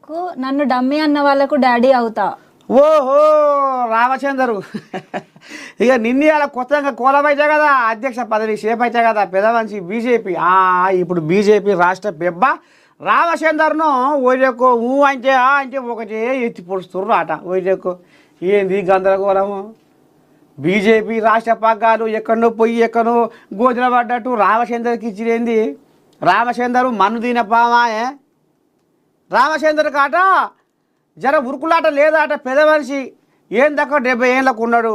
వాళ్ళకు నన్ను డమ్మీ అన్న వాళ్ళకు డాడీ అవుతా. ఓహో రామచందరు ఇక నిన్న అలా కొత్తగా కోలమైతే కదా అధ్యక్ష పదవి షేప్ అయితే కదా పెద్ద మనిషి బీజేపీ ఇప్పుడు బీజేపీ రాష్ట్ర పెబ్బ రామచందర్ను ఓజెక్కో అంటే అంటే ఒకటే ఎత్తి పొడుస్తుర్రు ఆట ఓజెక్కో ఏంది గందరగోళము. బీజేపీ రాష్ట్ర పగ్గాలు ఎక్కడో పోయి ఎక్కడో గోధుల పడ్డట్టు రామచందర్కి ఇచ్చిరేంది. రామచందరు మన్ను తిన పామాయే రామచందర్ కాట జర ఉరుకులాట లేదాట. పెద్ద మనిషి ఏం దక్క 70 ఏళ్ళకు ఉన్నాడు.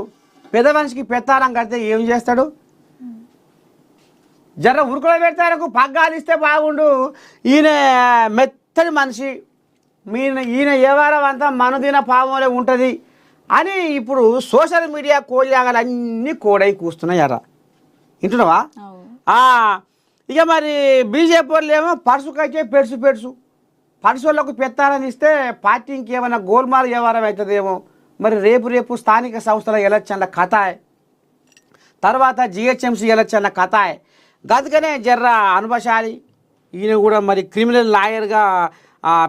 పెద్ద మనిషికి పెత్తానం కడితే ఏం చేస్తాడు. జర ఉరుకులో పెడతారకు పగ్గాలు ఇస్తే బాగుండు. ఈయన మెత్తని మనిషి ఈయన వ్యవహారం అంతా మనుదిన పావంలో ఉంటుంది అని ఇప్పుడు సోషల్ మీడియా కోళ్ళాగలన్నీ కోడై కూస్తున్నాయి అరా వింటున్నావా. ఇక మరి బీజేపీ వాళ్ళు ఏమో పరుసుకైతే పెడుసు పరుసోళ్ళకు పెత్తాలని ఇస్తే పార్టీ ఇంకేమైనా గోల్మాల్ వ్యవహారం అవుతుందేమో. మరి రేపు స్థానిక సంస్థల ఎలక్షన్ల కథాయ్, తర్వాత జిహెచ్ఎంసీ ఎలక్షన్ల కథాయ్. గదుకనే జర్రా అనుభవశాలి ఈయన కూడా మరి క్రిమినల్ లాయర్గా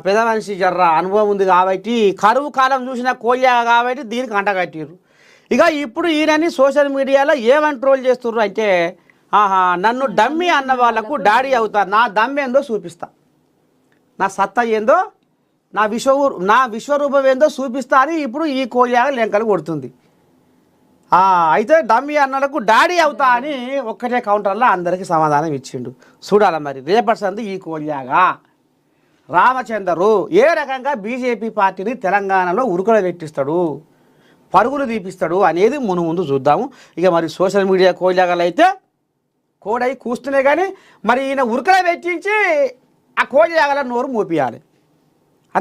పెద్ద మనిషి జర్రా అనుభవం ఉంది కాబట్టి కరువు కాలం చూసిన కోళ్ళ కాబట్టి దీనికి అంటగట్టిర్రు. ఇక ఇప్పుడు ఈయనని సోషల్ మీడియాలో ఏమని ట్రోల్ చేస్తుర్రు అంటే నన్ను డమ్మీ అన్న వాళ్ళకు డాడీ అవుతారు, నా దమ్మేందో చూపిస్తా, నా సత్తా ఏందో నా విశ్వరూపం ఏందో చూపిస్తా అని ఇప్పుడు ఈ కోళ్ళ లెంకలు కొడుతుంది. అయితే డమ్మీ అన్నలకు డాడీ అవుతా అని ఒక్కటే కౌంటర్లో అందరికీ సమాధానం ఇచ్చిండు. చూడాలి మరి రేపటి సంది ఈ కోళ్ళగా రామచందరు ఏ రకంగా బీజేపీ పార్టీని తెలంగాణలో ఉరుకుల పెట్టిస్తాడు, పరుగులు తీపిస్తాడు అనేది ముందు చూద్దాము. ఇక మరి సోషల్ మీడియా కోళ్ళగాలు అయితే కోడై కూస్తున్నాయి కానీ మరి ఈయన ఉరుకుల పెట్టించి ఆ కోళ్ళగాల నోరు మోపియాలి.